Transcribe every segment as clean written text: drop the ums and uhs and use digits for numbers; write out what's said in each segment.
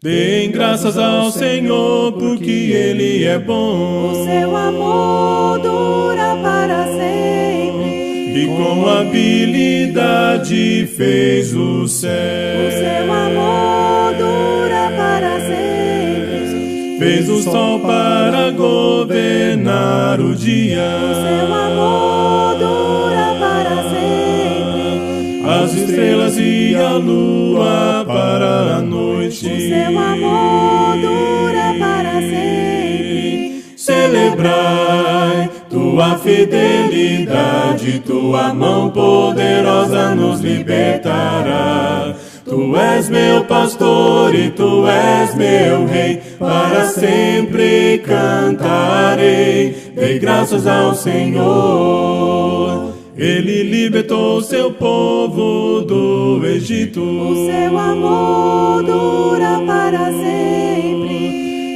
Deem graças ao Senhor, porque Ele é bom. O seu amor dura para sempre. E com habilidade fez o céu. O seu amor dura para sempre. Fez o sol para governar o dia. O seu amor dura para sempre. As estrelas e a lua para a noite. O seu amor dura para sempre. Celebrai tua fidelidade, tua mão poderosa nos libertará. Tu és meu pastor e tu és meu rei, para sempre cantarei. Dei graças ao Senhor, Ele libertou seu povo do Egito. O seu amor dura para sempre.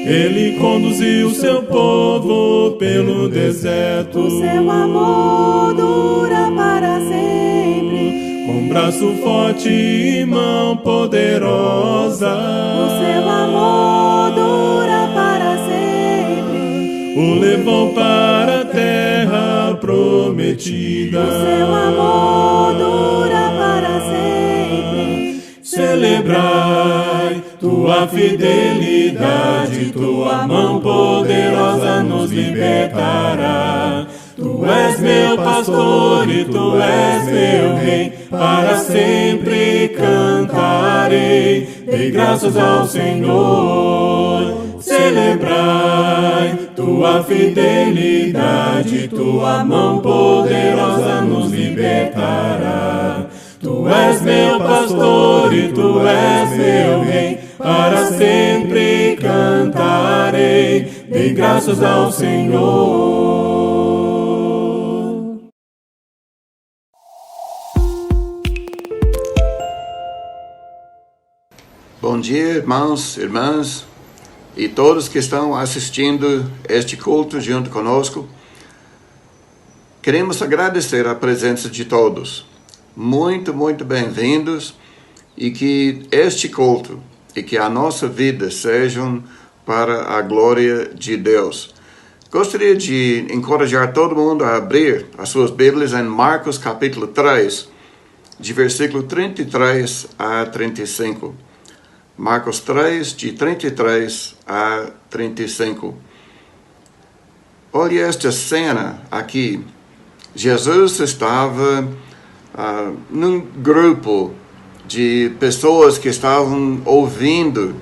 Ele conduziu seu povo pelo deserto. O seu amor dura para sempre. Com braço forte e mão poderosa. O seu amor dura para sempre. O levou para a terra prometida. O seu amor dura para sempre. Celebrai tua fidelidade, tua mão poderosa nos libertará. Tu és meu pastor e tu és meu rei, para sempre cantarei. Dei graças ao Senhor. Celebrai tua fidelidade, tua mão poderosa nos libertará. Tu és meu pastor e tu és meu rei, para sempre cantarei. Dei graças ao Senhor. Bom dia, irmãos, irmãs e todos que estão assistindo este culto junto conosco. Queremos agradecer a presença de todos. Muito, muito bem-vindos, e que este culto e que a nossa vida sejam para a glória de Deus. Gostaria de encorajar todo mundo a abrir as suas Bíblias em Marcos capítulo 3, de versículo 33 a 35. Marcos 3, de 33 a 35. Olha esta cena aqui. Jesus estava num grupo de pessoas que estavam ouvindo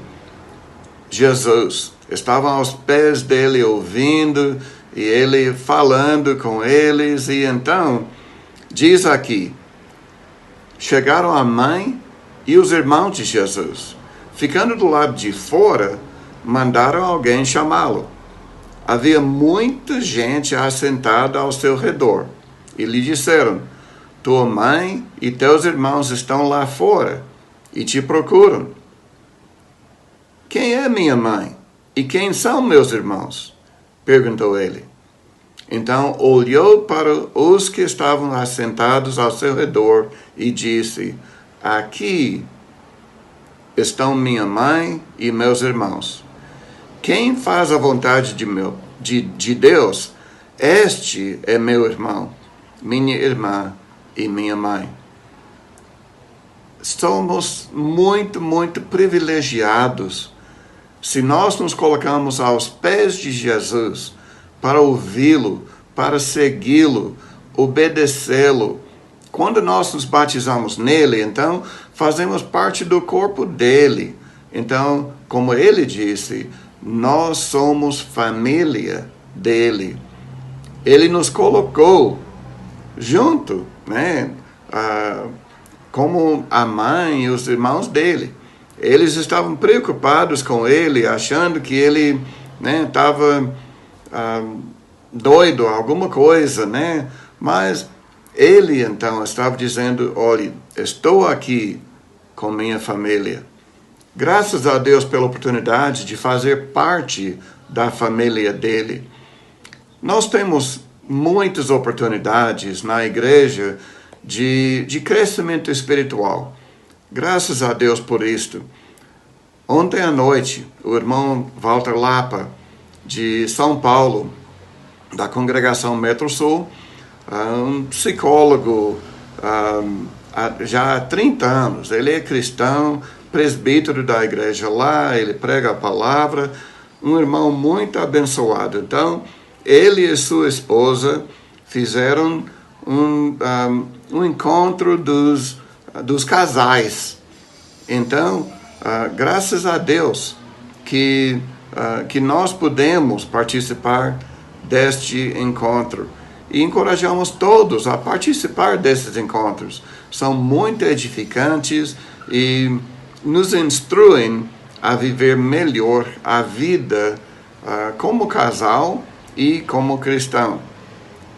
Jesus. Estavam aos pés dele ouvindo e ele falando com eles. E então, diz aqui, chegaram a mãe e os irmãos de Jesus. Ficando do lado de fora, mandaram alguém chamá-lo. Havia muita gente assentada ao seu redor. E lhe disseram, tua mãe e teus irmãos estão lá fora e te procuram. Quem é minha mãe? E quem são meus irmãos? Perguntou ele. Então olhou para os que estavam assentados ao seu redor e disse, aqui estão minha mãe e meus irmãos. Quem faz a vontade de Deus, este é meu irmão, minha irmã e minha mãe. Somos muito, muito privilegiados se nós nos colocamos aos pés de Jesus para ouvi-lo, para segui-lo, obedecê-lo. Quando nós nos batizamos nele, então fazemos parte do corpo dele. Então, como ele disse, nós somos família dele. Ele nos colocou junto, né? Como a mãe e os irmãos dele. Eles estavam preocupados com ele, achando que ele estava doido, alguma coisa, né? Mas ele então estava dizendo, olha, estou aqui com minha família. Graças a Deus pela oportunidade de fazer parte da família dele. Nós temos muitas oportunidades na igreja de crescimento espiritual. Graças a Deus por isto. Ontem à noite, o irmão Walter Lapa, de São Paulo, da congregação Metro Sul, um psicólogo já há 30 anos. Ele é cristão, presbítero da igreja lá, ele prega a palavra, um irmão muito abençoado. Então, ele e sua esposa fizeram um encontro dos casais. Então, graças a Deus que nós pudemos participar deste encontro. E encorajamos todos a participar desses encontros. São muito edificantes e nos instruem a viver melhor a vida como casal e como cristão.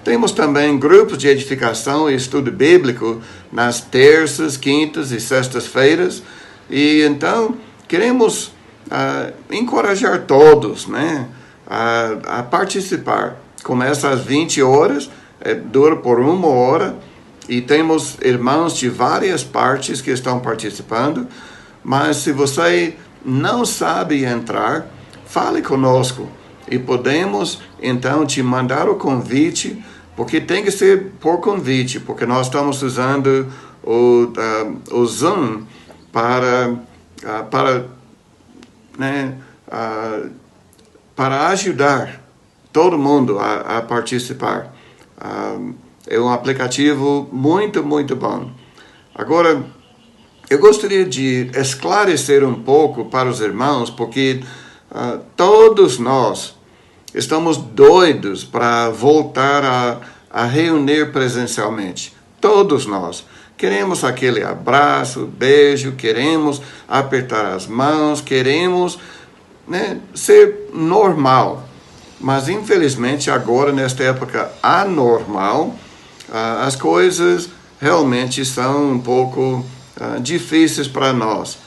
Temos também grupos de edificação e estudo bíblico nas terças, quintas e sextas-feiras. E então queremos encorajar todos, né, a participar. Começa às 20 horas, dura por 1 hora, e temos irmãos de várias partes que estão participando. Mas se você não sabe entrar, fale conosco e podemos então te mandar o convite, porque tem que ser por convite, porque nós estamos usando o Zoom para ajudar todo mundo a participar. É um aplicativo muito, muito bom. Agora, eu gostaria de esclarecer um pouco para os irmãos, porque todos nós estamos doidos para voltar a reunir presencialmente. Todos nós. Queremos aquele abraço, beijo, queremos apertar as mãos, queremos, né, ser normal. Mas, infelizmente, agora, nesta época anormal, as coisas realmente são um pouco difíceis para nós.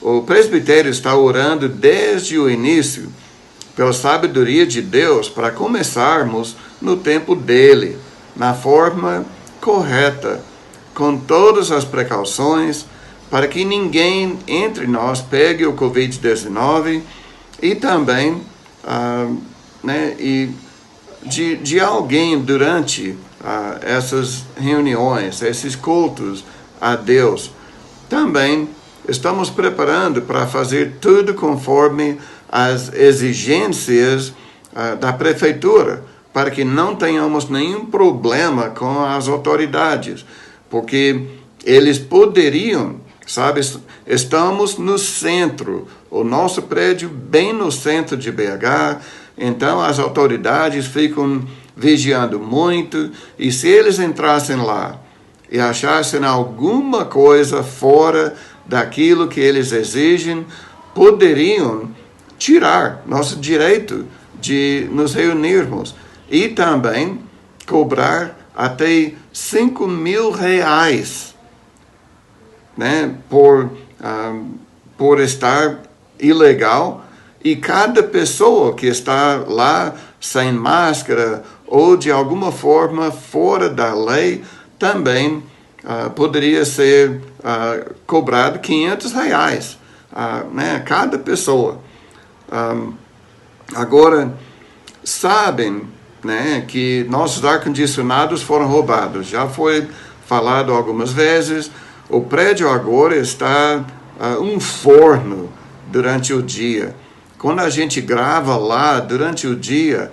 O presbitério está orando desde o início pela sabedoria de Deus para começarmos no tempo dele, na forma correta, com todas as precauções, para que ninguém entre nós pegue o Covid-19 e também de alguém durante essas reuniões, esses cultos a Deus. Também estamos preparando para fazer tudo conforme as exigências da prefeitura, para que não tenhamos nenhum problema com as autoridades, porque eles poderiam, sabe, estamos no centro, o nosso prédio bem no centro de BH, então as autoridades ficam vigiando muito, e se eles entrassem lá e achassem alguma coisa fora daquilo que eles exigem, poderiam tirar nosso direito de nos reunirmos e também cobrar até R$5.000, né, por estar ilegal, e cada pessoa que está lá sem máscara ou de alguma forma fora da lei também poderia ser cobrado R$500, né, cada pessoa. Agora, sabem, né, que nossos ar-condicionados foram roubados. Já foi falado algumas vezes. O prédio agora está um forno durante o dia. Quando a gente grava lá durante o dia,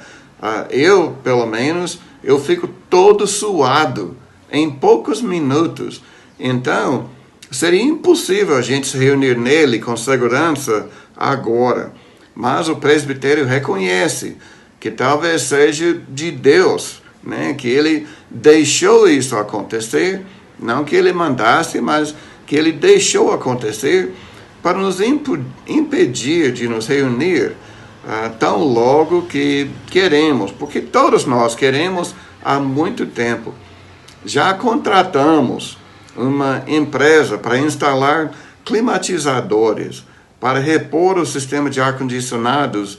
eu, pelo menos, eu fico todo suado em poucos minutos. Então, seria impossível a gente se reunir nele com segurança agora. Mas o presbitério reconhece que talvez seja de Deus, né? Que ele deixou isso acontecer, não que ele mandasse, mas que ele deixou acontecer para nos impedir de nos reunir tão logo que queremos, porque todos nós queremos há muito tempo. Já contratamos uma empresa para instalar climatizadores, para repor o sistema de ar-condicionados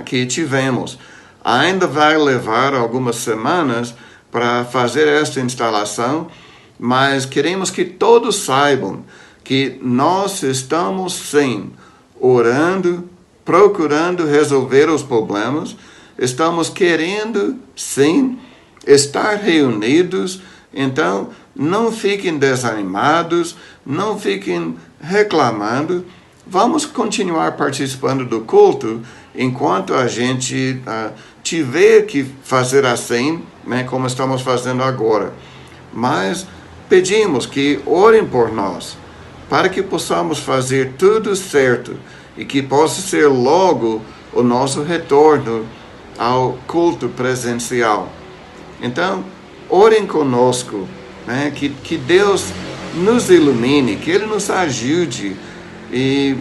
que tivemos. Ainda vai levar algumas semanas para fazer esta instalação, mas queremos que todos saibam que nós estamos sim orando, procurando resolver os problemas, estamos querendo, sim, estar reunidos. Então, não fiquem desanimados, não fiquem reclamando. Vamos continuar participando do culto enquanto a gente tiver que fazer assim, né, como estamos fazendo agora. Mas pedimos que orem por nós, para que possamos fazer tudo certo e que possa ser logo o nosso retorno ao culto presencial. Então, orem conosco, né? Que Deus nos ilumine, que Ele nos ajude, e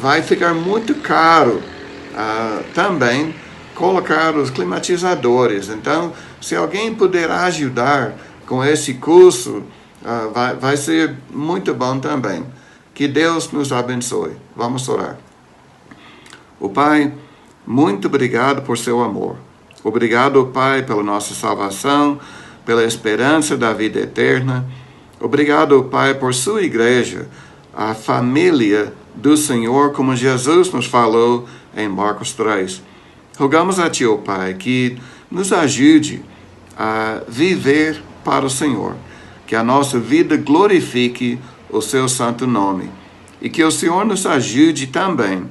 vai ficar muito caro também colocar os climatizadores. Então, se alguém puder ajudar com esse curso, vai ser muito bom também. Que Deus nos abençoe. Vamos orar. O Pai, muito obrigado por seu amor. Obrigado, Pai, pela nossa salvação, pela esperança da vida eterna. Obrigado, Pai, por sua igreja, a família do Senhor, como Jesus nos falou em Marcos 3. Rogamos a Ti, ó Pai, que nos ajude a viver para o Senhor, que a nossa vida glorifique o Seu santo nome, e que o Senhor nos ajude também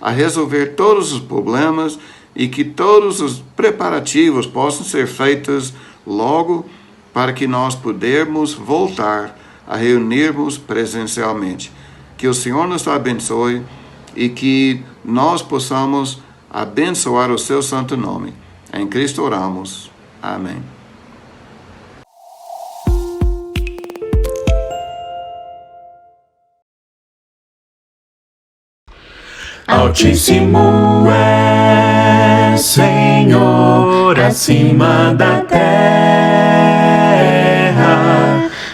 a resolver todos os problemas e que todos os preparativos possam ser feitos logo, para que nós pudermos voltar a reunirmos presencialmente. Que o Senhor nos abençoe e que nós possamos abençoar o Seu santo nome. Em Cristo oramos. Amém. Altíssimo é, Senhor, acima da terra,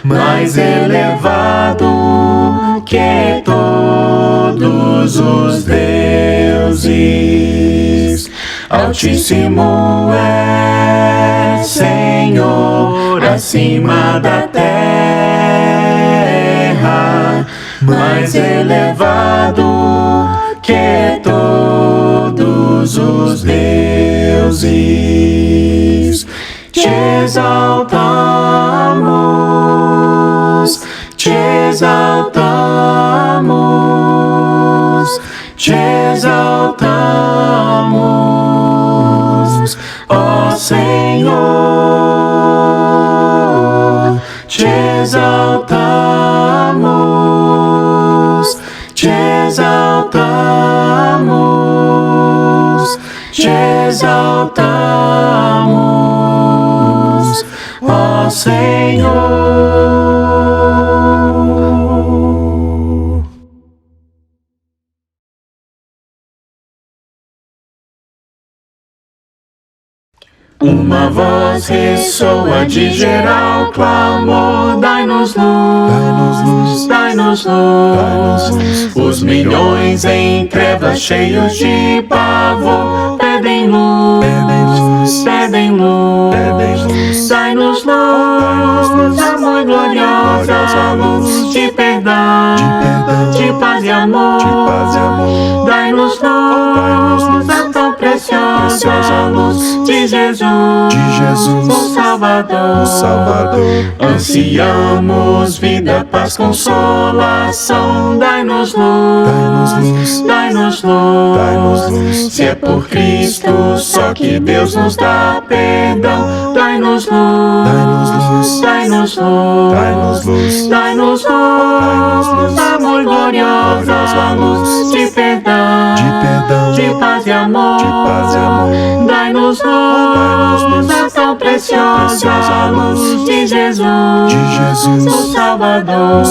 mais elevado que todos os deuses. Altíssimo é, Senhor, acima da terra, mais elevado que todos os deuses. Te exaltamos, te exaltamos, te exaltamos, ó Senhor, te exaltamos, te exaltamos, te exaltamos, ó Senhor. Uma voz ressoa de geral clamor: dai-nos luz, dai-nos luz. Os milhões em trevas cheios de pavor pedem luz, pedem luz. Dai-nos luz, amor gloriosa, luz de perdão, de paz e amor. Dai-nos luz, a tão preciosa luz de Jesus, o Salvador. Ansiamos vida, paz, consolação. Dai-nos luz, dai-nos luz. Se é por Cristo só que Deus nos dá perdão. Dai-nos luz, dai-nos luz, dai-nos luz, amor gloriosa, luz de perdão, de paz e amor. Dai-nos luz, a tão preciosa luz de Jesus, o Salvador.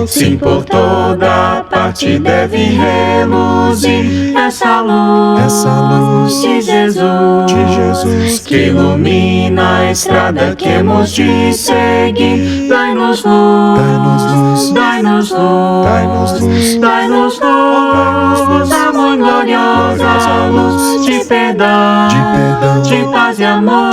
Sim, por toda parte deve reluzir essa luz de Jesus, que ilumina a estrada que hemos de seguir. Dai-nos luz, dai-nos luz, dai-nos luz, amor gloriosa, luz de perdão, de paz e amor.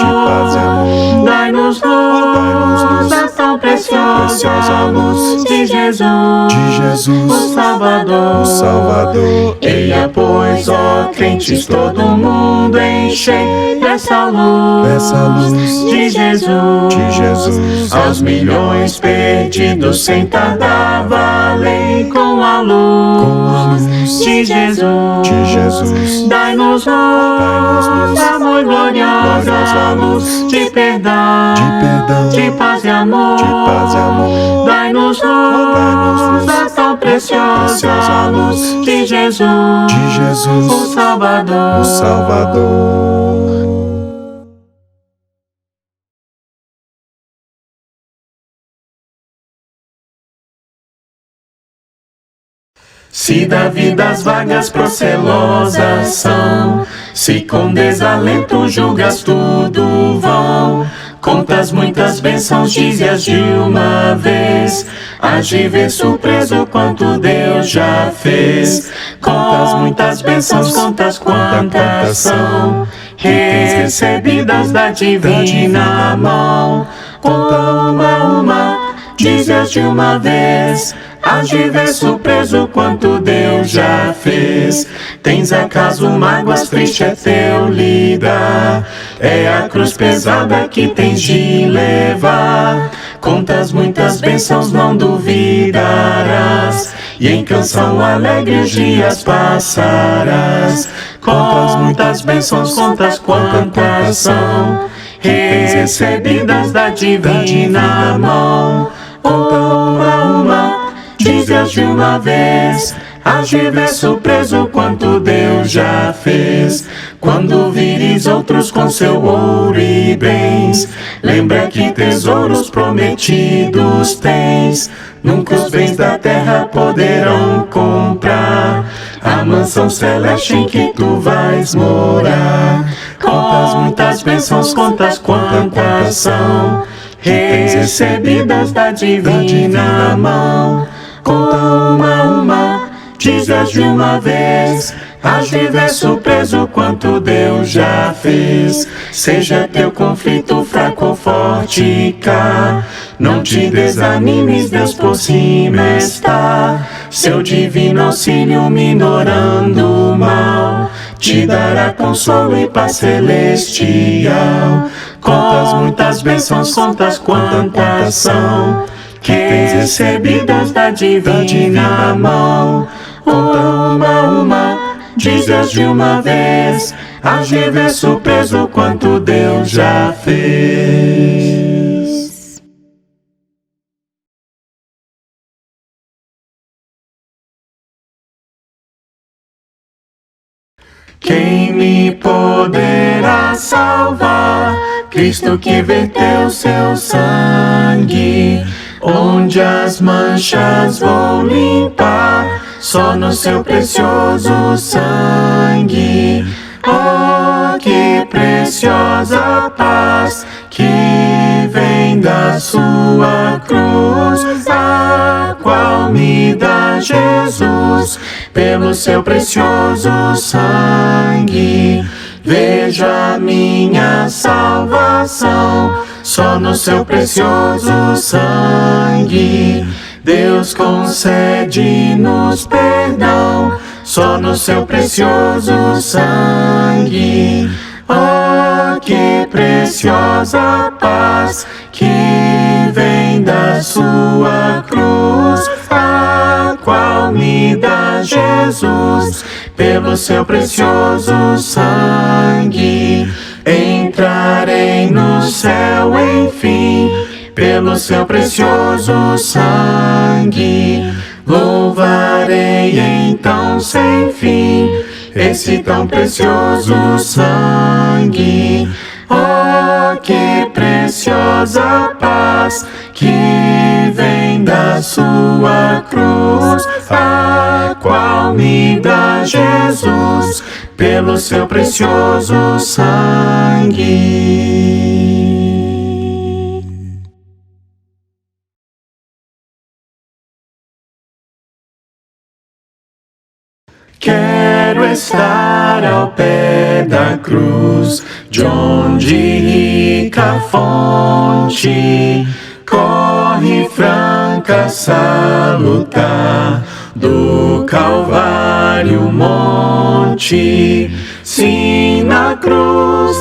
Dai-nos luz, a tão tão preciosa luz de Jesus, o Salvador. Eia, pois, ó crentes, todo mundo enchei dessa luz de Jesus. Aos milhões perdidos sem tardar, valei com a luz de Jesus. Dai-nos luz, amor gloriosa, luz de perdão, de paz e amor. Dai-nos luz, a tão preciosa luz de Jesus, o Salvador. Se da vida as vagas procelosas são, se com desalento julgas tudo vão, contas muitas bênçãos, dize-as de uma vez, hás de ver surpreso quanto Deus já fez. Contas muitas bênçãos, contas quantas são, recebidas da divina mão. Conta uma, dize-as de uma vez, hás de ver surpreso quanto Deus já fez. Tens acaso mágoas, triste é teu lidar, é a cruz pesada que tens de levar. Contas muitas bênçãos, não duvidarás, e em canção alegre os dias passarás. Contas muitas bênçãos, contas quantas são, recebidas da divina mão. Conta uma, dize-as de uma vez, hás de ver surpreso quanto Deus já fez. Quando vires outros com seu ouro e bens, lembra que tesouros prometidos tens. Nunca os bens da terra poderão comprar a mansão celeste em que tu vais morar. Contas muitas bênçãos, contas quantas são, recebidas da divina mão. Conta uma, dize-as de uma vez, hás de ver surpreso quanto Deus já fez. Seja teu conflito fraco ou forte cá, não te desanimes, Deus por cima está. Seu divino auxílio minorando o mal, te dará consolo e paz celestial. Contas muitas bênçãos, contas quantas são, recebidas da divina mão. Conta uma, dize-as de uma vez, hás de ver surpreso quanto Deus já fez. Quem me poderá salvar? Cristo que verteu seu sangue. Onde as manchas vou limpar, só no seu precioso sangue. Oh, que preciosa paz que vem da sua cruz, a qual me dá Jesus pelo seu precioso sangue. Veja minha salvação só no seu precioso sangue. Deus concede-nos perdão só no seu precioso sangue. Oh, que preciosa paz que vem da sua cruz, a qual me dá Jesus pelo seu precioso sangue. Entrarei no céu, enfim, pelo seu precioso sangue. Louvarei então sem fim esse tão precioso sangue. Oh, que preciosa paz que vem da sua cruz, a qual me dá Jesus pelo seu precioso sangue. Quero estar ao pé da cruz, de onde rica fonte corre corre franca, salutar, do Calvário monte. Sim, na cruz,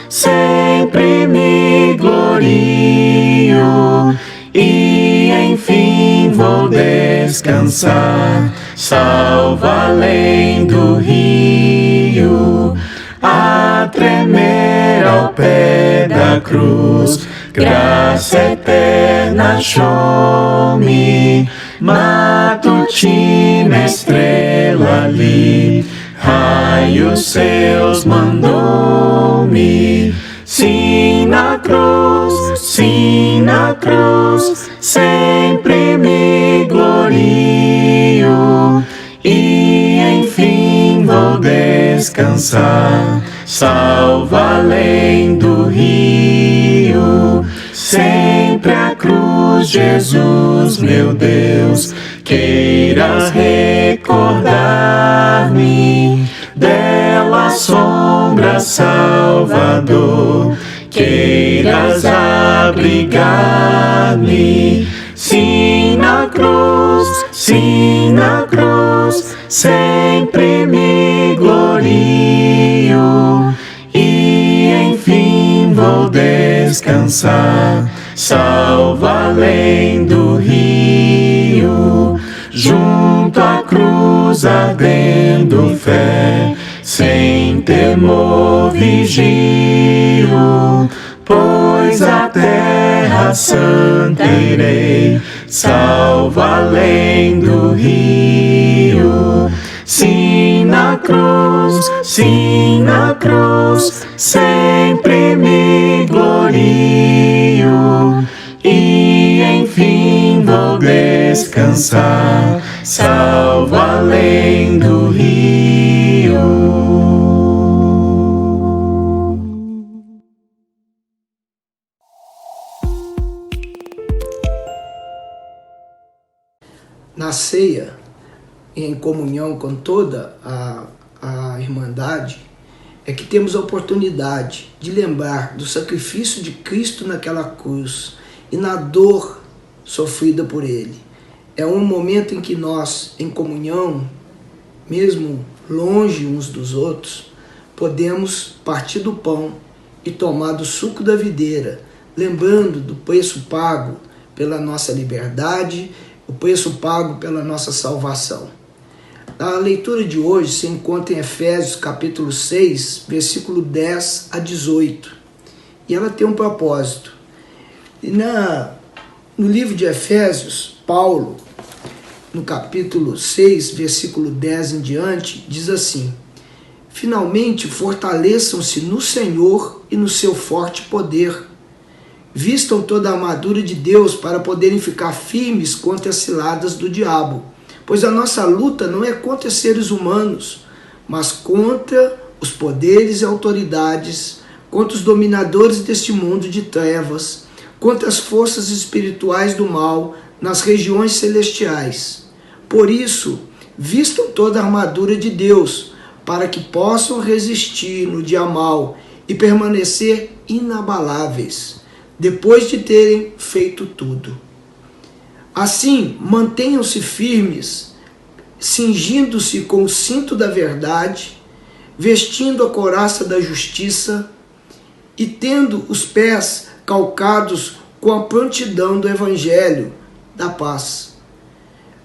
sempre me glorio, e enfim vou descansar, salvo além do rio. A tremer ao pé da cruz, graça eterna achou-me, matutina estrela ali, raios seus mandou-me. Sim, na cruz, sempre me glorio, e enfim vou descansar, salvo além do rio. Sempre a cruz, Jesus, meu Deus, queiras recordar-me, dela sombra, Salvador, queiras abrigar-me. Sim, na cruz, sempre me glorio, e enfim vou descansar, salvo além do rio. Junto à cruz ardendo fé, sem temor vigio, pois a terra santa irei, salvo além do rio. Sim, na cruz, sempre me glorio, e enfim vou descansar, salvo além do rio. Na ceia, em comunhão com toda a Irmandade, é que temos a oportunidade de lembrar do sacrifício de Cristo naquela cruz e na dor sofrida por Ele. É um momento em que nós, em comunhão, mesmo longe uns dos outros, podemos partir do pão e tomar do suco da videira, lembrando do preço pago pela nossa liberdade, o preço pago pela nossa salvação. A leitura de hoje se encontra em Efésios capítulo 6, versículo 10 a 18. E ela tem um propósito. E no livro de Efésios, Paulo, no capítulo 6, versículo 10 em diante, diz assim: finalmente fortaleçam-se no Senhor e no seu forte poder. Vistam toda a armadura de Deus para poderem ficar firmes contra as ciladas do diabo. Pois a nossa luta não é contra seres humanos, mas contra os poderes e autoridades, contra os dominadores deste mundo de trevas, contra as forças espirituais do mal nas regiões celestiais. Por isso, vistam toda a armadura de Deus, para que possam resistir no dia mau e permanecer inabaláveis, depois de terem feito tudo. Assim, mantenham-se firmes, cingindo-se com o cinto da verdade, vestindo a couraça da justiça e tendo os pés calcados com a prontidão do evangelho da paz.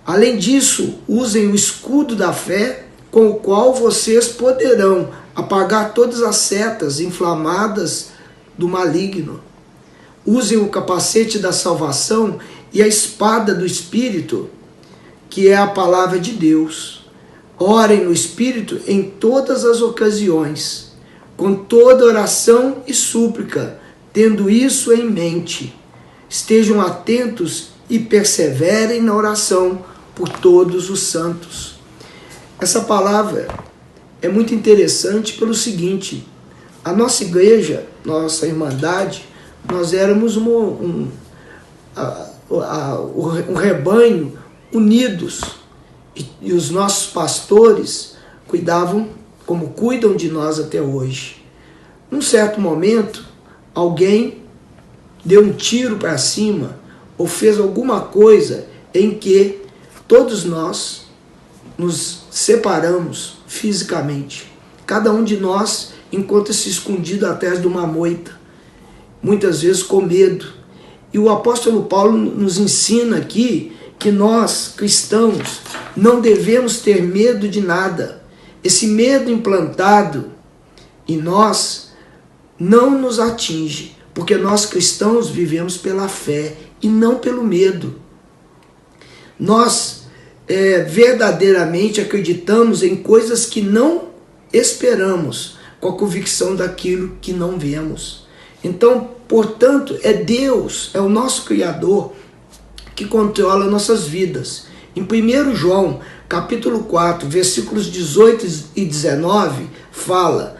Além disso, usem o escudo da fé, com o qual vocês poderão apagar todas as setas inflamadas do maligno. Usem o capacete da salvação e a espada do Espírito, que é a palavra de Deus. Orem no Espírito em todas as ocasiões, com toda oração e súplica, tendo isso em mente. Estejam atentos e perseverem na oração por todos os santos. Essa palavra é muito interessante pelo seguinte: a nossa igreja, nossa Irmandade, nós éramos um rebanho unidos, e os nossos pastores cuidavam como cuidam de nós até hoje. Num certo momento, alguém deu um tiro para cima ou fez alguma coisa em que todos nós nos separamos fisicamente. Cada um de nós encontra-se escondido atrás de uma moita, muitas vezes com medo. E o apóstolo Paulo nos ensina aqui que nós, cristãos, não devemos ter medo de nada. Esse medo implantado em nós não nos atinge, porque nós cristãos vivemos pela fé e não pelo medo. Nós verdadeiramente acreditamos em coisas que não esperamos, com a convicção daquilo que não vemos. Então, portanto, é Deus, é o nosso Criador, que controla nossas vidas. Em 1 João, capítulo 4, versículos 18 e 19, fala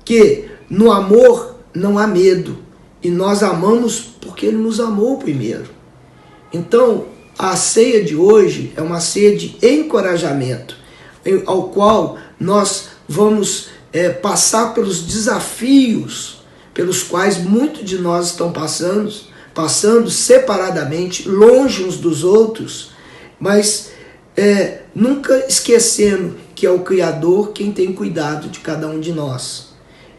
que no amor não há medo, e nós amamos porque Ele nos amou primeiro. Então, a ceia de hoje é uma ceia de encorajamento, ao qual nós vamos passar pelos desafios pelos quais muitos de nós estão passando separadamente, longe uns dos outros, mas nunca esquecendo que é o Criador quem tem cuidado de cada um de nós.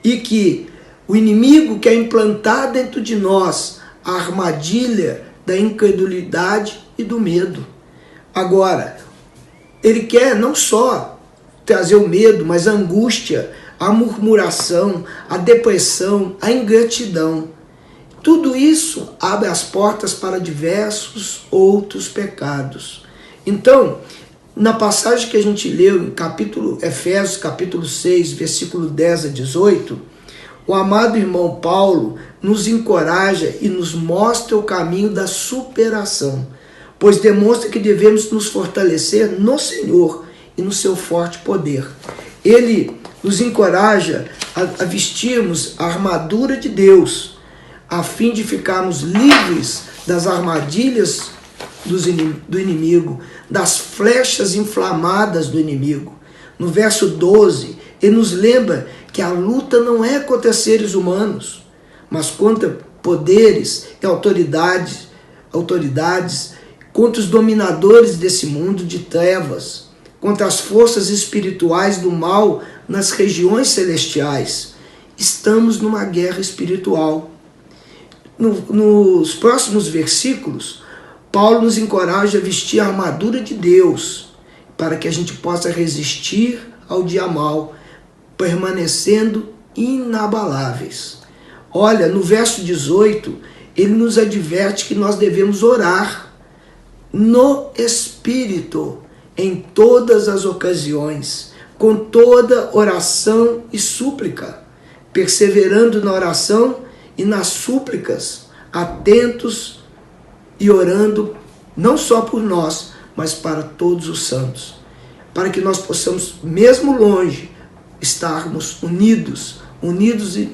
E que o inimigo quer implantar dentro de nós a armadilha da incredulidade e do medo. Agora, ele quer não só trazer o medo, mas a angústia, a murmuração, a depressão, a ingratidão. Tudo isso abre as portas para diversos outros pecados. Então, na passagem que a gente leu em Efésios capítulo 6, versículo 10 a 18, o amado irmão Paulo nos encoraja e nos mostra o caminho da superação, pois demonstra que devemos nos fortalecer no Senhor e no seu forte poder. Ele nos encoraja a vestirmos a armadura de Deus, a fim de ficarmos livres das armadilhas do inimigo, das flechas inflamadas do inimigo. No verso 12, ele nos lembra que a luta não é contra seres humanos, mas contra poderes e autoridades, contra os dominadores desse mundo de trevas, contra as forças espirituais do mal nas regiões celestiais. Estamos numa guerra espiritual. Nos próximos versículos, Paulo nos encoraja a vestir a armadura de Deus, para que a gente possa resistir ao dia mal, permanecendo inabaláveis. Olha, no verso 18, ele nos adverte que nós devemos orar no Espírito, em todas as ocasiões, com toda oração e súplica, perseverando na oração e nas súplicas, atentos e orando não só por nós, mas para todos os santos, para que nós possamos, mesmo longe, estarmos unidos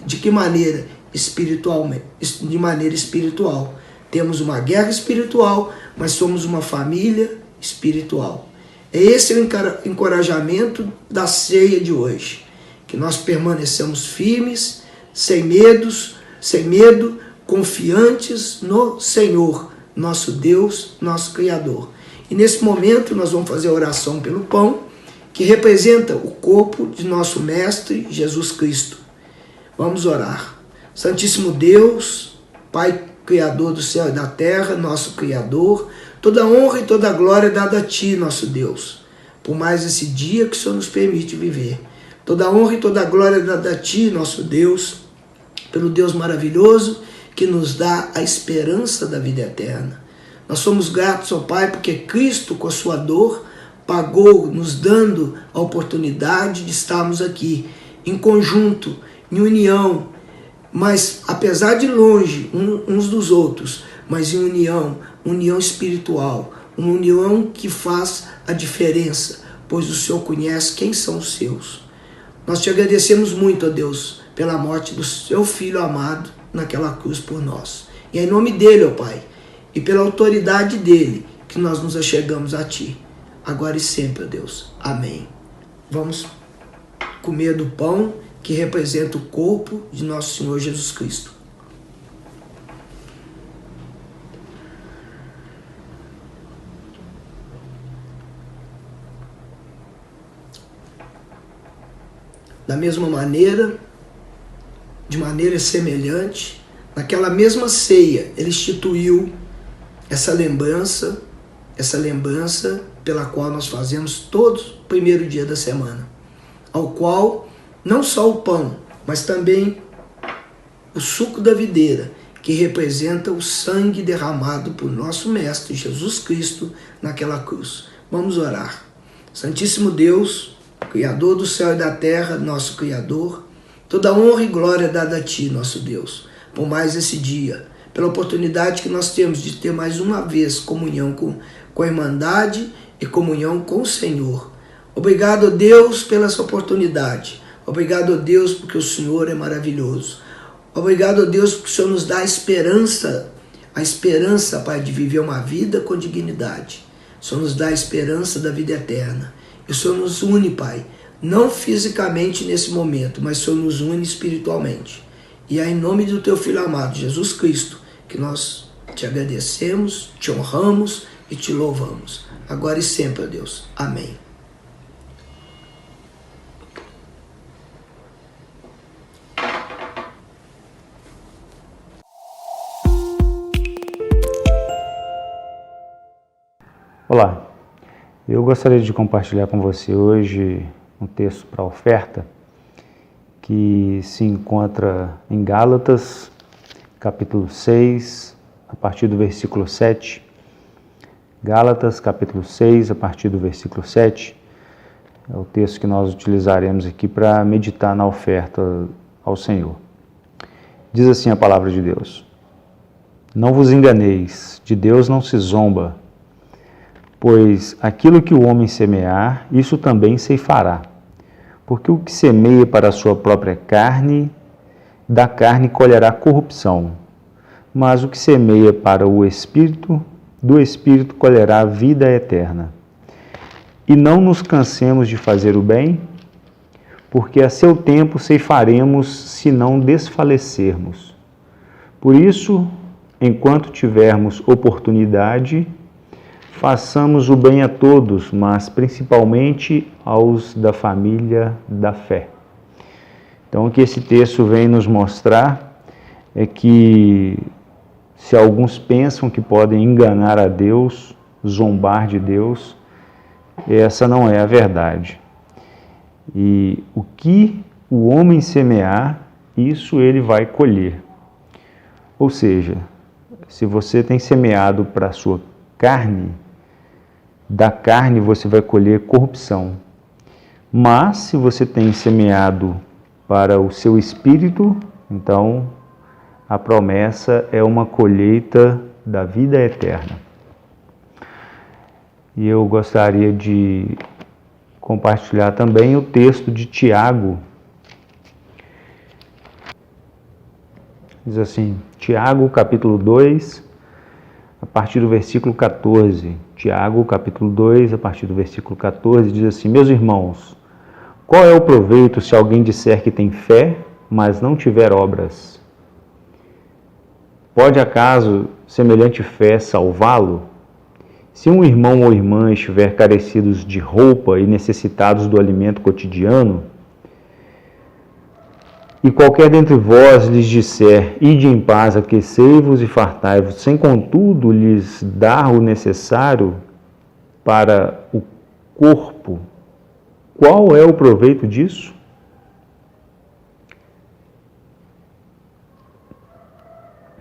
de que maneira? Espiritualmente, de maneira espiritual. Temos uma guerra espiritual, mas somos uma família espiritual. Esse é o encorajamento da ceia de hoje, que nós permaneçamos firmes, sem medo, confiantes no Senhor, nosso Deus, nosso Criador. E nesse momento nós vamos fazer a oração pelo pão, que representa o corpo de nosso Mestre Jesus Cristo. Vamos orar. Santíssimo Deus, Pai Criador do céu e da terra, nosso Criador, toda honra e toda glória é dada a Ti, nosso Deus, por mais esse dia que o Senhor nos permite viver. Toda honra e toda glória é dada a Ti, nosso Deus, pelo Deus maravilhoso que nos dá a esperança da vida eterna. Nós somos gratos ao Pai porque Cristo, com a sua dor, pagou, nos dando a oportunidade de estarmos aqui, em conjunto, em união, mas apesar de longe uns dos outros, mas em união espiritual, uma união que faz a diferença, pois o Senhor conhece quem são os seus. Nós te agradecemos muito, ó Deus, pela morte do seu Filho amado naquela cruz por nós. E é em nome dele, ó Pai, e pela autoridade dele, que nós nos achegamos a Ti, agora e sempre, ó Deus. Amém. Vamos comer do pão que representa o corpo de nosso Senhor Jesus Cristo. Da mesma maneira, de maneira semelhante, naquela mesma ceia, ele instituiu essa lembrança pela qual nós fazemos todos o primeiro dia da semana, ao qual não só o pão, mas também o suco da videira, que representa o sangue derramado por nosso Mestre Jesus Cristo naquela cruz. Vamos orar. Santíssimo Deus, Criador do céu e da terra, nosso Criador, toda honra e glória dada a Ti, nosso Deus, por mais esse dia, pela oportunidade que nós temos de ter mais uma vez comunhão com a Irmandade e comunhão com o Senhor. Obrigado, Deus, pela essa oportunidade. Obrigado, Deus, porque o Senhor é maravilhoso. Obrigado, Deus, porque o Senhor nos dá a esperança, Pai, de viver uma vida com dignidade. O Senhor nos dá a esperança da vida eterna. E o Senhor nos une, Pai, não fisicamente nesse momento, mas o Senhor nos une espiritualmente. E é em nome do Teu Filho amado, Jesus Cristo, que nós te agradecemos, te honramos e te louvamos. Agora e sempre, ó Deus. Amém. Olá, eu gostaria de compartilhar com você hoje um texto para oferta que se encontra em Gálatas, capítulo 6, a partir do versículo 7. Gálatas, capítulo 6, a partir do versículo 7, é o texto que nós utilizaremos aqui para meditar na oferta ao Senhor. Diz assim a palavra de Deus: Não vos enganeis, de Deus não se zomba, pois aquilo que o homem semear, isso também ceifará. Porque o que semeia para a sua própria carne, da carne colherá corrupção. Mas o que semeia para o Espírito, do Espírito colherá vida eterna. E não nos cansemos de fazer o bem, porque a seu tempo ceifaremos, se não desfalecermos. Por isso, enquanto tivermos oportunidade, façamos o bem a todos, mas principalmente aos da família da fé. Então, o que esse texto vem nos mostrar é que se alguns pensam que podem enganar a Deus, zombar de Deus, essa não é a verdade. E o que o homem semear, isso ele vai colher. Ou seja, se você tem semeado para a sua carne, da carne você vai colher corrupção. Mas se você tem semeado para o seu espírito, então a promessa é uma colheita da vida eterna. E eu gostaria de compartilhar também o texto de Tiago. Diz assim, Tiago, capítulo 2, a partir do versículo 14. Tiago, capítulo 2, a partir do versículo 14, diz assim: Meus irmãos, qual é o proveito se alguém disser que tem fé, mas não tiver obras? Pode acaso semelhante fé salvá-lo? Se um irmão ou irmã estiver carecidos de roupa e necessitados do alimento cotidiano, e qualquer dentre vós lhes disser, ide em paz, aquecei-vos e fartai-vos, sem contudo lhes dar o necessário para o corpo, qual é o proveito disso?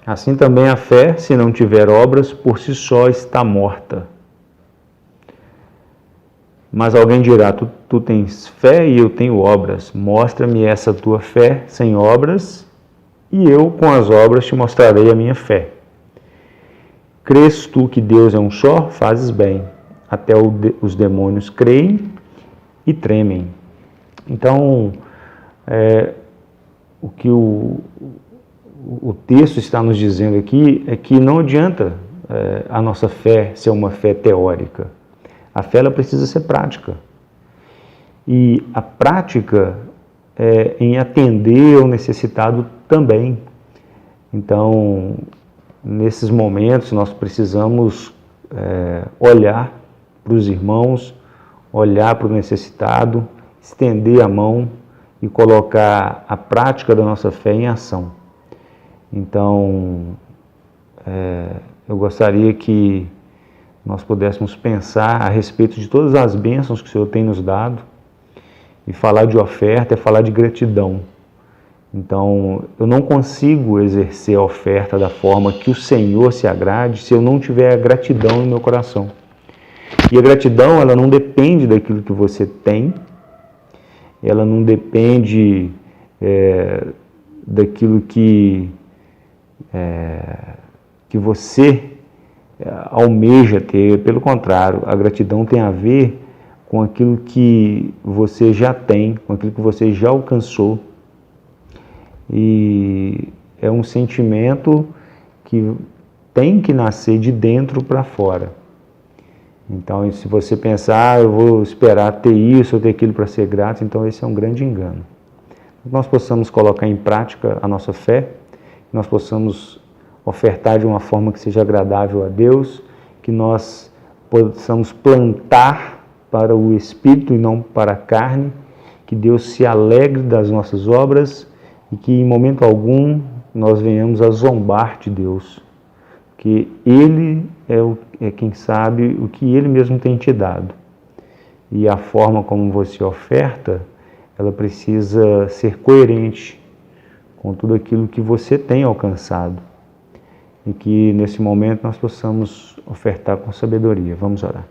Assim também a fé, se não tiver obras, por si só está morta. Mas alguém dirá, tu tens fé e eu tenho obras. Mostra-me essa tua fé sem obras, e eu com as obras te mostrarei a minha fé. Crês tu que Deus é um só? Fazes bem. Até os demônios creem e tremem. Então, o que o texto está nos dizendo aqui é que não adianta a nossa fé ser uma fé teórica. A fé ela precisa ser prática. E a prática é em atender ao necessitado também. Então, nesses momentos, nós precisamos olhar para os irmãos, olhar para o necessitado, estender a mão e colocar a prática da nossa fé em ação. Então, eu gostaria que nós pudéssemos pensar a respeito de todas as bênçãos que o Senhor tem nos dado, e falar de oferta é falar de gratidão. Então, eu não consigo exercer a oferta da forma que o Senhor se agrade se eu não tiver a gratidão no meu coração. E a gratidão, ela não depende daquilo que você tem, ela não depende daquilo que você almeja ter. Pelo contrário, a gratidão tem a ver com aquilo que você já tem, com aquilo que você já alcançou. E é um sentimento que tem que nascer de dentro para fora. Então, se você pensar, eu vou esperar ter isso ou ter aquilo para ser grato, então esse é um grande engano. Que nós possamos colocar em prática a nossa fé, que nós possamos ofertar de uma forma que seja agradável a Deus, que nós possamos plantar para o Espírito e não para a carne, que Deus se alegre das nossas obras e que em momento algum nós venhamos a zombar de Deus, que Ele é quem sabe o que Ele mesmo tem te dado. E a forma como você oferta, ela precisa ser coerente com tudo aquilo que você tem alcançado. E que nesse momento nós possamos ofertar com sabedoria. Vamos orar.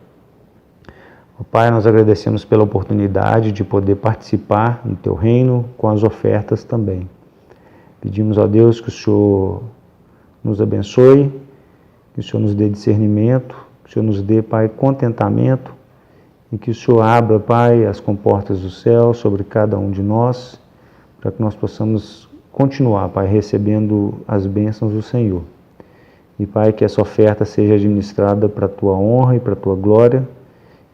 Pai, nós agradecemos pela oportunidade de poder participar no Teu reino com as ofertas também. Pedimos a Deus que o Senhor nos abençoe, que o Senhor nos dê discernimento, que o Senhor nos dê, Pai, contentamento e que o Senhor abra, Pai, as comportas do céu sobre cada um de nós, para que nós possamos continuar, Pai, recebendo as bênçãos do Senhor. E, Pai, que essa oferta seja administrada para a Tua honra e para a Tua glória,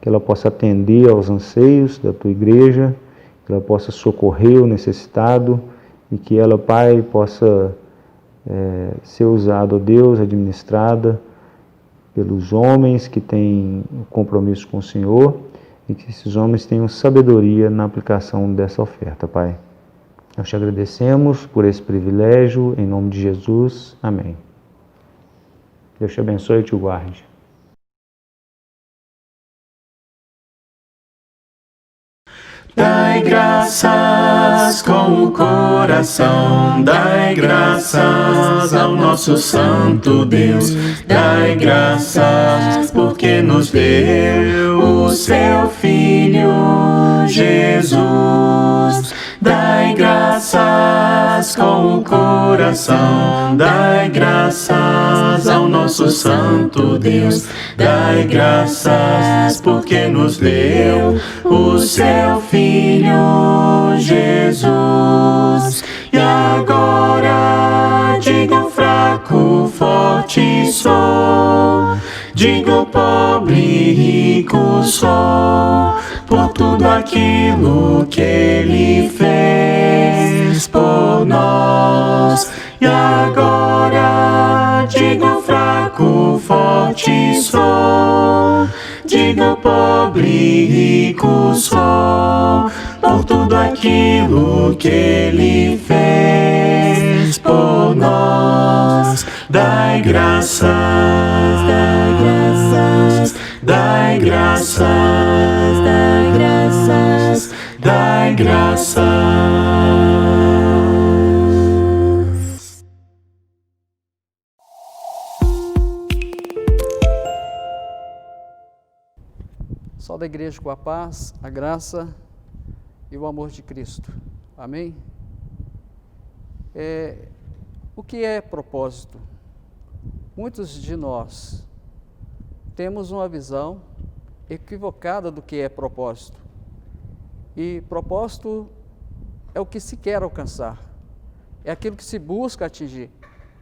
que ela possa atender aos anseios da Tua igreja, que ela possa socorrer o necessitado e que ela, Pai, possa ser usada, ó Deus, administrada pelos homens que têm compromisso com o Senhor e que esses homens tenham sabedoria na aplicação dessa oferta, Pai. Nós te agradecemos por esse privilégio, em nome de Jesus. Amém. Deus te abençoe e te guarde. Dai graças com o coração, dai graças ao nosso santo Deus, dai graças porque nos deu o seu Filho Jesus. Dai graças com o coração, dai graças ao nosso santo Deus, dai graças porque nos deu o seu Filho Jesus. E agora digo fraco, forte sou, digo pobre, rico sou, por tudo aquilo que Ele fez por nós. E agora digo fraco, forte sou, digo pobre, rico sou, por tudo aquilo que Ele fez por nós. Dai graças, dai graças, dai graças, dai graças, dai graças. Só da igreja com a paz, a graça e o amor de Cristo. Amém? O que é propósito? Muitos de nós temos uma visão equivocada do que é propósito. E propósito é o que se quer alcançar, é aquilo que se busca atingir,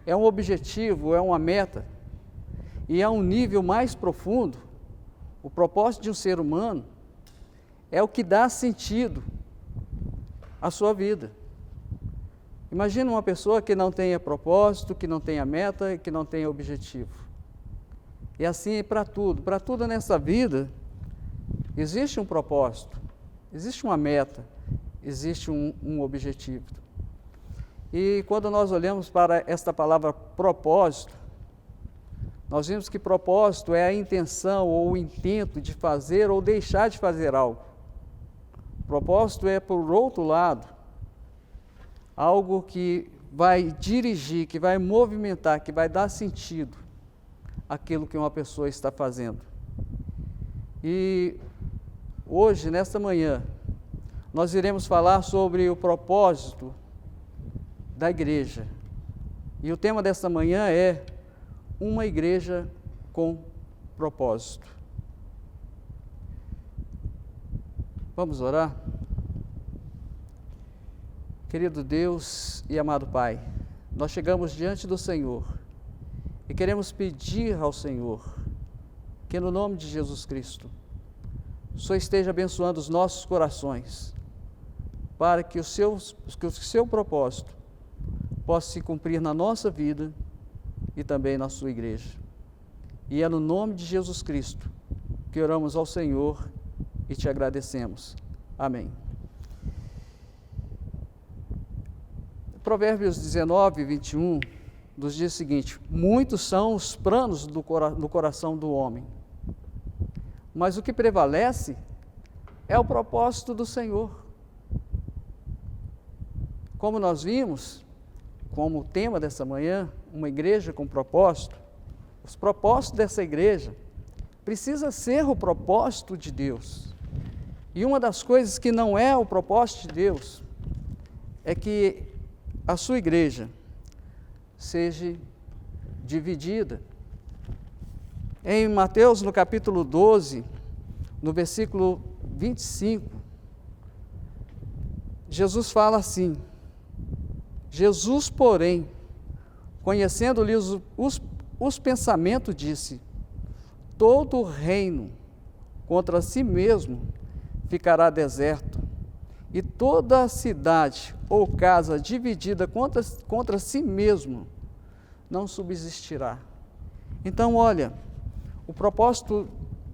é um objetivo, é uma meta. E a um nível mais profundo, o propósito de um ser humano é o que dá sentido à sua vida. Imagina uma pessoa que não tenha propósito, que não tenha meta, que não tenha objetivo. E assim é para tudo nessa vida existe um propósito, existe uma meta, existe um objetivo. E quando nós olhamos para esta palavra propósito, nós vimos que propósito é a intenção ou o intento de fazer ou deixar de fazer algo. Propósito é, por outro lado, algo que vai dirigir, que vai movimentar, que vai dar sentido àquilo que uma pessoa está fazendo. E hoje, nesta manhã, nós iremos falar sobre o propósito da igreja. E o tema desta manhã é uma igreja com propósito. Vamos orar? Querido Deus e amado Pai, nós chegamos diante do Senhor e queremos pedir ao Senhor que, no nome de Jesus Cristo, o Senhor esteja abençoando os nossos corações, para que o seu propósito possa se cumprir na nossa vida e também na sua igreja. E é no nome de Jesus Cristo que oramos ao Senhor e te agradecemos. Amém. Provérbios 19, 21 nos diz o seguinte: muitos são os planos no coração do homem, mas o que prevalece é o propósito do Senhor. Como nós vimos, como o tema dessa manhã, uma igreja com propósito, os propósitos dessa igreja precisa ser o propósito de Deus. E uma das coisas que não é o propósito de Deus é que a sua igreja seja dividida. Em Mateus, no capítulo 12, no versículo 25, Jesus fala assim: Jesus, porém, conhecendo-lhes os pensamentos, disse: todo reino contra si mesmo ficará deserto, e toda cidade ou casa dividida contra si mesmo não subsistirá. Então, olha, o propósito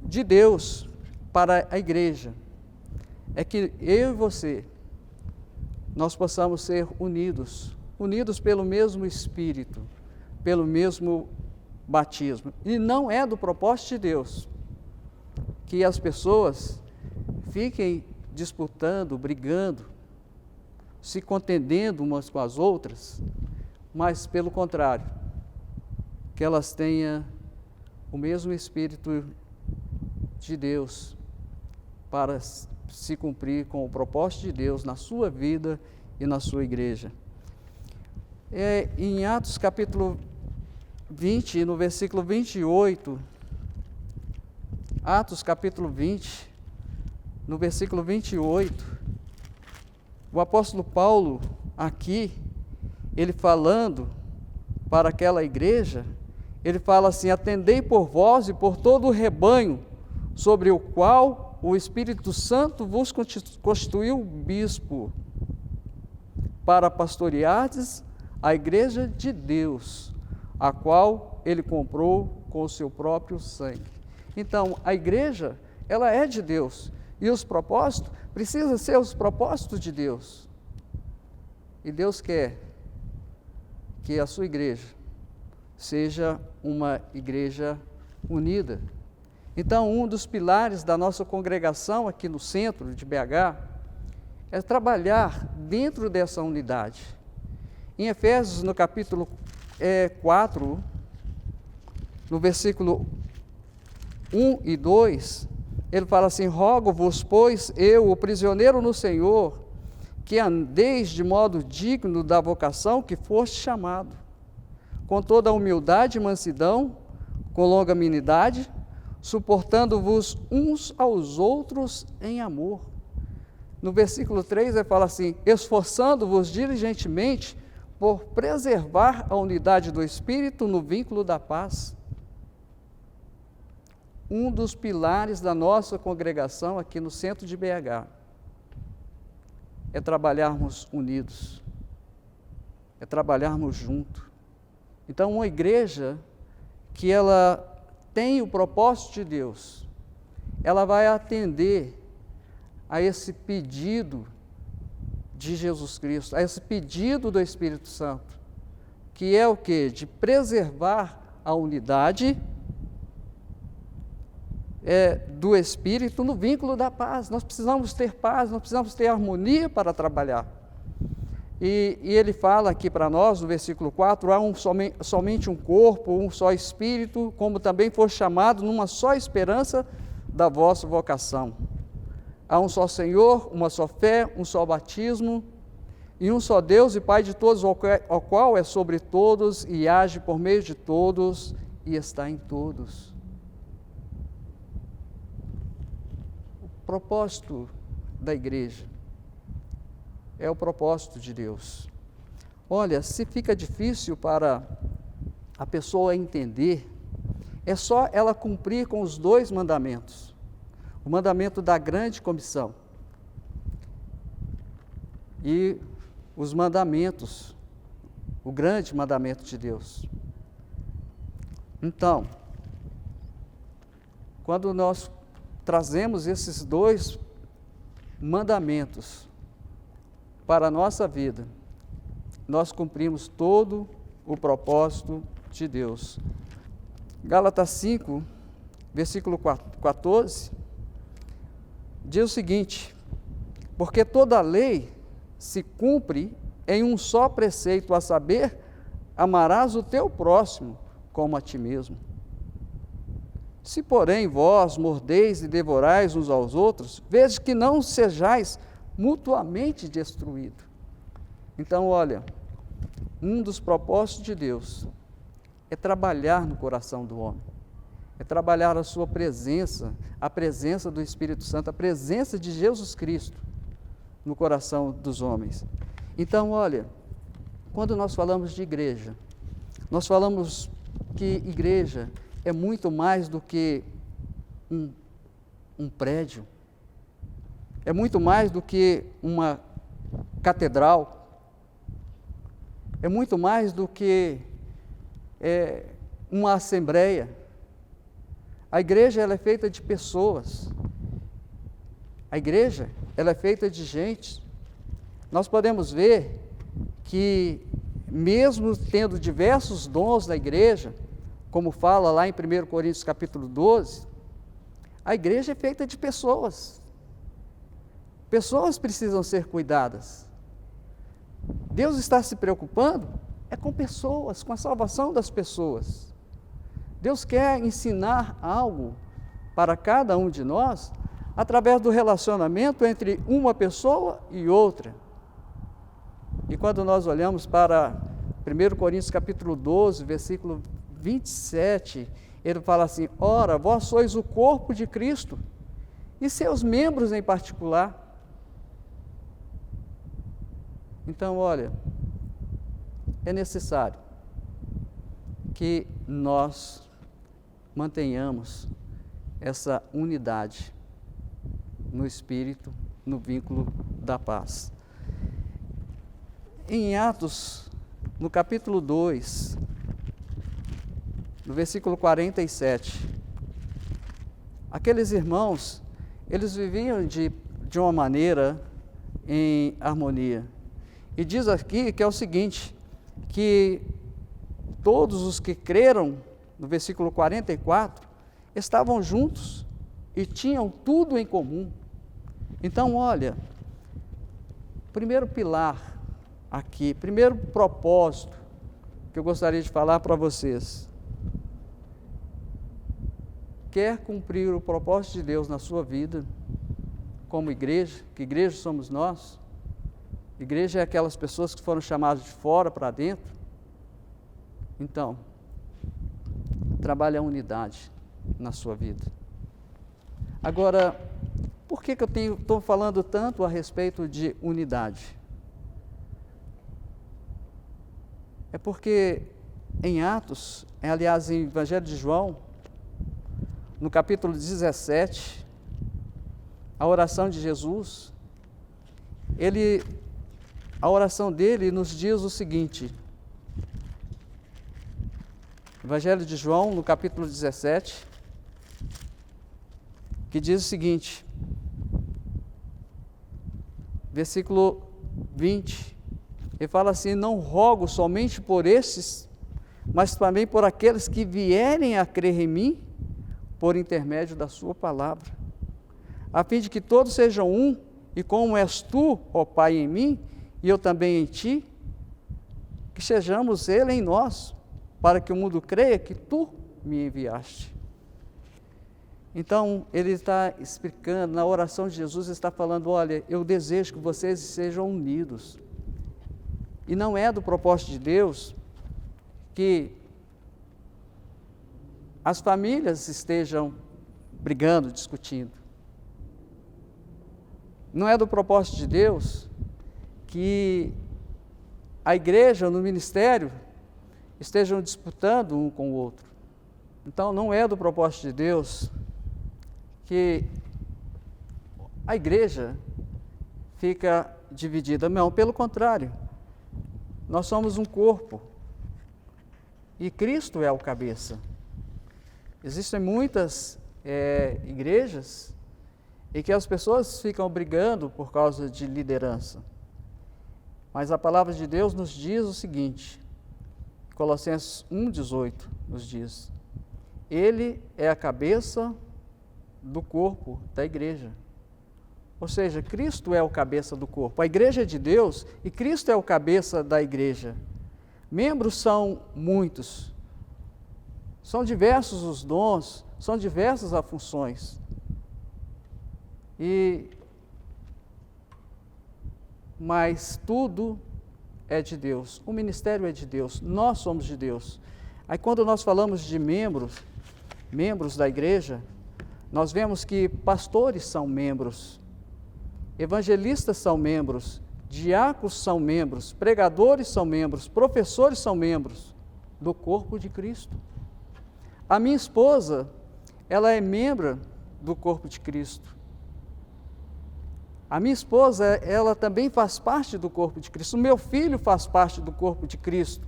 de Deus para a igreja é que eu e você, nós possamos ser unidos pelo mesmo Espírito, pelo mesmo batismo. E não é do propósito de Deus que as pessoas fiquem disputando, brigando, se contendendo umas com as outras, mas pelo contrário, que elas tenham o mesmo Espírito de Deus para se cumprir com o propósito de Deus na sua vida e na sua igreja. Em Atos capítulo 20, no versículo 28, Atos capítulo 20, no versículo 28, o apóstolo Paulo aqui, ele falando para aquela igreja, ele fala assim: atendei por vós e por todo o rebanho sobre o qual o Espírito Santo vos constituiu bispo, para pastoreardes a igreja de Deus, a qual ele comprou com o seu próprio sangue. Então, a igreja, ela é de Deus, e os propósitos precisam ser os propósitos de Deus. E Deus quer que a sua igreja seja uma igreja unida. Então, um dos pilares da nossa congregação aqui no centro de BH é trabalhar dentro dessa unidade. Em Efésios, no capítulo 4, no versículo 1 e 2, ele fala assim: rogo-vos, pois, eu, o prisioneiro no Senhor, que andeis de modo digno da vocação que foste chamado, com toda a humildade e mansidão, com longanimidade, suportando-vos uns aos outros em amor. No versículo 3 ele fala assim: esforçando-vos diligentemente por preservar a unidade do Espírito no vínculo da paz. Um dos pilares da nossa congregação aqui no centro de BH é trabalharmos unidos, é trabalharmos juntos. Então, uma igreja que ela tem o propósito de Deus, ela vai atender a esse pedido de Jesus Cristo, a esse pedido do Espírito Santo, que é o quê? De preservar a unidade do Espírito no vínculo da paz. Nós precisamos ter paz, nós precisamos ter harmonia para trabalhar. E ele fala aqui para nós, no versículo 4, há somente um corpo, um só Espírito, como também for chamado numa só esperança da vossa vocação. Há um só Senhor, uma só fé, um só batismo, e um só Deus e Pai de todos, ao qual é sobre todos e age por meio de todos e está em todos. O propósito da igreja é o propósito de Deus. Olha, se fica difícil para a pessoa entender, é só ela cumprir com os 2 mandamentos. O mandamento da grande comissão e os mandamentos, o grande mandamento de Deus. Então, quando nós trazemos esses 2 mandamentos para a nossa vida, nós cumprimos todo o propósito de Deus. Gálatas 5, versículo 14, diz o seguinte: porque toda a lei se cumpre em um só preceito, a saber, amarás o teu próximo como a ti mesmo. Se, porém, vós mordeis e devorais uns aos outros, veja que não sejais mutuamente destruídos. Então, olha, um dos propósitos de Deus é trabalhar no coração do homem, é trabalhar a sua presença, a presença do Espírito Santo, a presença de Jesus Cristo no coração dos homens. Então, olha, quando nós falamos de igreja, nós falamos que igreja é muito mais do que um prédio, é muito mais do que uma catedral, é muito mais do que uma assembleia. A igreja ela é feita de pessoas, a igreja ela é feita de gente. Nós podemos ver que mesmo tendo diversos dons na igreja, como fala lá em 1 Coríntios capítulo 12, a igreja é feita de pessoas. Pessoas precisam ser cuidadas. Deus está se preocupando com pessoas, com a salvação das pessoas. Deus quer ensinar algo para cada um de nós através do relacionamento entre uma pessoa e outra. E quando nós olhamos para 1 Coríntios capítulo 12, versículo 27, ele fala assim: ora, vós sois o corpo de Cristo e seus membros em particular. Então, olha, é necessário que nós mantenhamos essa unidade no espírito, no vínculo da paz. Em Atos, no capítulo 2, no versículo 47, aqueles irmãos, eles viviam de uma maneira em harmonia. E diz aqui que é o seguinte, que todos os que creram, no versículo 44, estavam juntos e tinham tudo em comum. Então, olha, primeiro pilar aqui, primeiro propósito que eu gostaria de falar para vocês: quer cumprir o propósito de Deus na sua vida, como igreja, que igreja somos nós? Igreja é aquelas pessoas que foram chamadas de fora para dentro. Então, trabalhe a unidade na sua vida. Agora, por que eu estou falando tanto a respeito de unidade? É porque em Atos, aliás, em Evangelho de João, no capítulo 17, a oração de Jesus, a oração dele nos diz o seguinte: Evangelho de João, no capítulo 17, que diz o seguinte, versículo 20, ele fala assim: não rogo somente por estes, mas também por aqueles que vierem a crer em mim, por intermédio da sua palavra, a fim de que todos sejam um, e como és tu, ó Pai, em mim, e eu também em ti, que sejamos ele em nós, para que o mundo creia que tu me enviaste. Então, ele está explicando, na oração de Jesus, ele está falando: olha, eu desejo que vocês sejam unidos. E não é do propósito de Deus que as famílias estejam brigando, discutindo. Não é do propósito de Deus que a igreja, no ministério, estejam disputando um com o outro. Então, não é do propósito de Deus que a igreja fica dividida. Não, pelo contrário, nós somos um corpo e Cristo é o cabeça. Existem muitas igrejas em que as pessoas ficam brigando por causa de liderança. Mas a palavra de Deus nos diz o seguinte, Colossenses 1,18 nos diz: Ele é a cabeça do corpo da igreja. Ou seja, Cristo é o cabeça do corpo. A igreja é de Deus e Cristo é o cabeça da igreja. Membros são muitos, são diversos os dons, são diversas as funções. Mas tudo é de Deus, o ministério é de Deus, nós somos de Deus. Aí quando nós falamos de membros da igreja, nós vemos que pastores são membros, evangelistas são membros, diáconos são membros, pregadores são membros, professores são membros do corpo de Cristo. A minha esposa, ela é membro do corpo de Cristo. A minha esposa, ela também faz parte do corpo de Cristo. O meu filho faz parte do corpo de Cristo.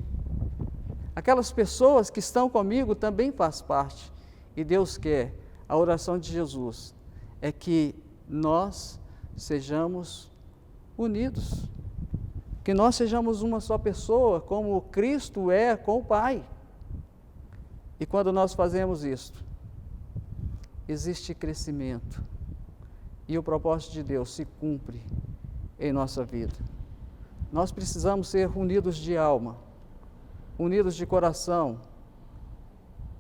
Aquelas pessoas que estão comigo também faz parte. E Deus quer, a oração de Jesus, é que nós sejamos unidos. Que nós sejamos uma só pessoa, como Cristo é com o Pai. E quando nós fazemos isto, existe crescimento. E o propósito de Deus se cumpre em nossa vida. Nós precisamos ser unidos de alma, unidos de coração,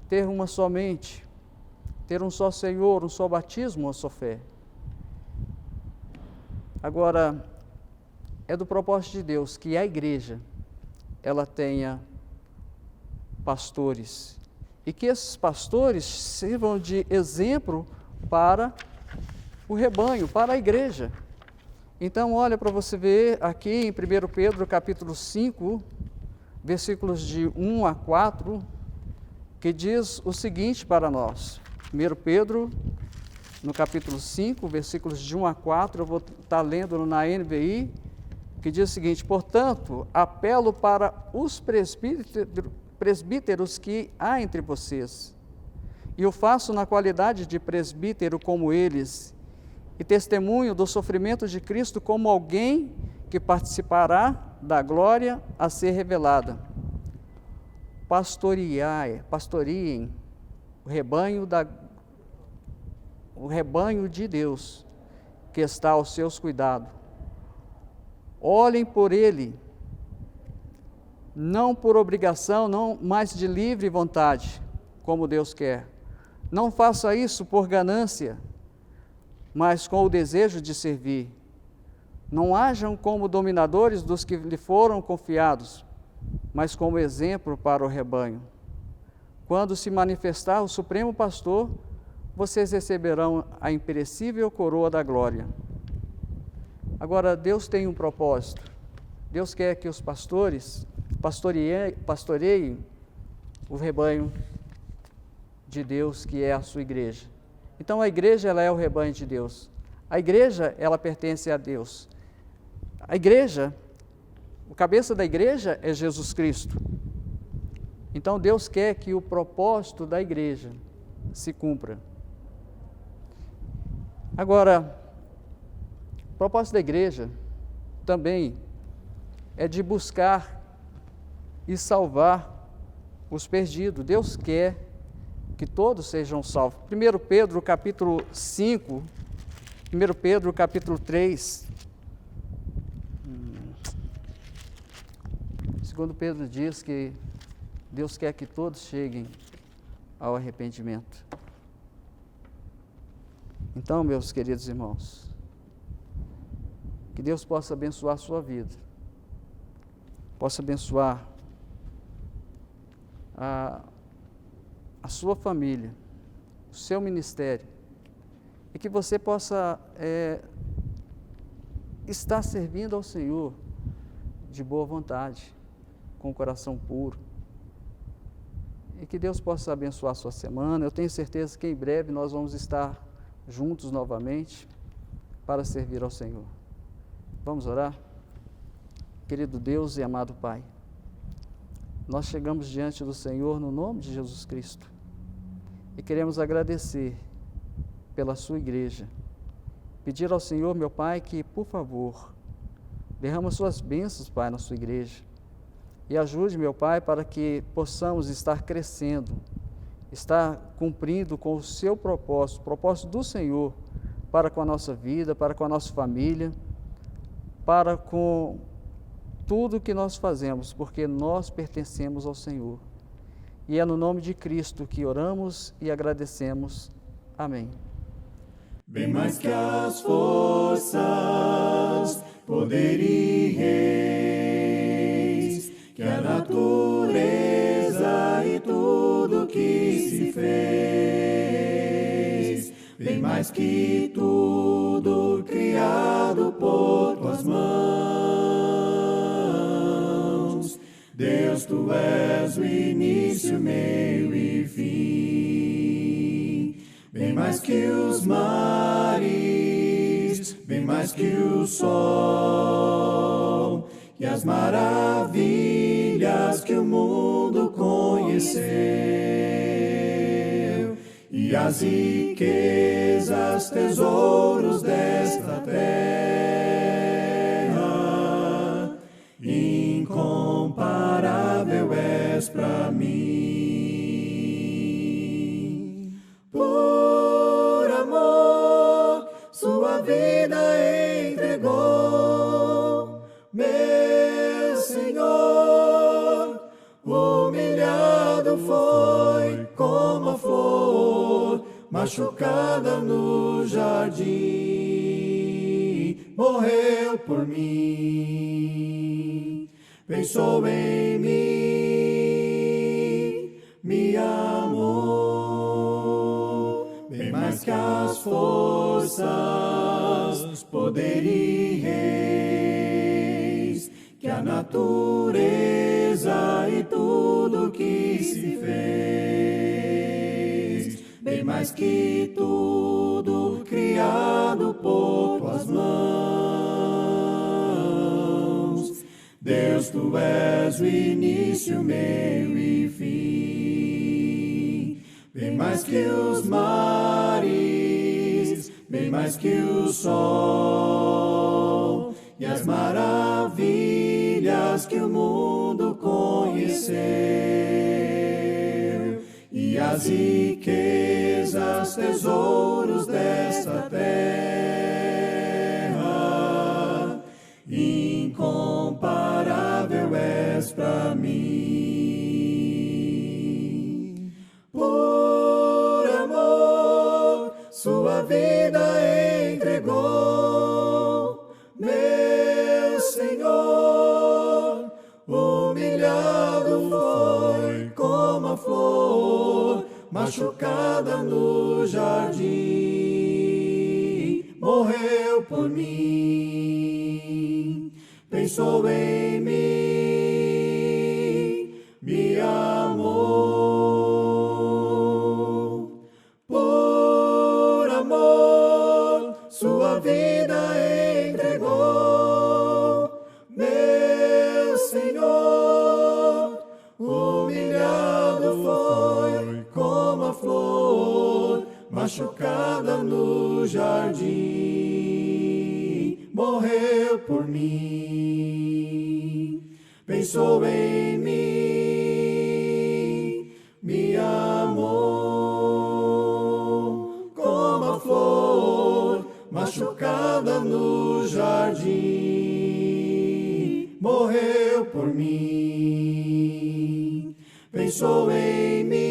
ter uma só mente, ter um só Senhor, um só batismo, uma só fé. Agora, é do propósito de Deus que a igreja, ela tenha pastores, e que esses pastores sirvam de exemplo para o rebanho, para a igreja. Então, olha para você ver aqui em 1 Pedro, capítulo 5, versículos de 1 a 4, que diz o seguinte para nós. 1 Pedro, no capítulo 5, versículos de 1 a 4, eu vou estar lendo na NVI, que diz o seguinte: portanto, apelo para os presbíteros que há entre vocês, e o faço na qualidade de presbítero como eles, e testemunho do sofrimento de Cristo como alguém que participará da glória a ser revelada. Pastoriem o rebanho de Deus que está aos seus cuidados. Olhem por ele, não por obrigação, não, mas de livre vontade, como Deus quer. Não faça isso por ganância, mas com o desejo de servir. Não hajam como dominadores dos que lhe foram confiados, mas como exemplo para o rebanho. Quando se manifestar o Supremo Pastor, vocês receberão a imperecível coroa da glória. Agora, Deus tem um propósito. Deus quer que os pastores pastoreiem o rebanho de Deus, que é a sua igreja. Então, a igreja, ela é o rebanho de Deus. A igreja, ela pertence a Deus. A igreja, o cabeça da igreja é Jesus Cristo. Então, Deus quer que o propósito da igreja se cumpra. Agora, o propósito da igreja também é de buscar e salvar os perdidos. Deus quer que todos sejam salvos. 1 Pedro capítulo 5, 1 Pedro capítulo 3, 2 Pedro diz que Deus quer que todos cheguem ao arrependimento. Então, meus queridos irmãos, que Deus possa abençoar a sua vida, possa abençoar a sua família, o seu ministério, e que você possa estar servindo ao Senhor de boa vontade, com o coração puro, e que Deus possa abençoar a sua semana. Eu tenho certeza que em breve nós vamos estar juntos novamente para servir ao Senhor. Vamos orar? Querido Deus e amado Pai, nós chegamos diante do Senhor no nome de Jesus Cristo e queremos agradecer pela sua igreja. Pedir ao Senhor, meu Pai, que, por favor, derrama suas bênçãos, Pai, na sua igreja. E ajude, meu Pai, para que possamos estar crescendo, estar cumprindo com o seu propósito, o propósito do Senhor, para com a nossa vida, para com a nossa família, para com tudo que nós fazemos, porque nós pertencemos ao Senhor. E é no nome de Cristo que oramos e agradecemos. Amém. Bem mais que as forças, poder e reis, que a natureza e tudo que se fez, bem mais que tudo criado por tuas mãos. Deus, tu és o início, meio e fim. Bem mais que os mares, bem mais que o sol, e as maravilhas que o mundo conheceu, e as riquezas, tesouros desta terra, incomparável és para mim. Por amor, sua vida entregou, meu Senhor. Humilhado foi como a flor machucada no jardim, morreu por mim, pensou em mim, me amou. Bem mais que as forças, poder e reis, que a natureza e tudo que se fez, bem mais que tudo criado por tuas mãos. Deus, tu és o início, meio e fim. Bem mais que os mares, bem mais que o sol, e as maravilhas que o mundo conheceu, e as riquezas, tesouros desta terra, incomparável és para mim. Por amor, sua vida entregou, meu Senhor. Humilhado foi como a flor machucada no jardim, morreu por mim, pensou em mim, me amou. Por amor, sua vida entregou, meu Senhor. Humilhado foi como a flor machucada no jardim, morreu por mim, pensou em mim, me amou como a flor machucada no jardim, morreu por mim, pensou em mim.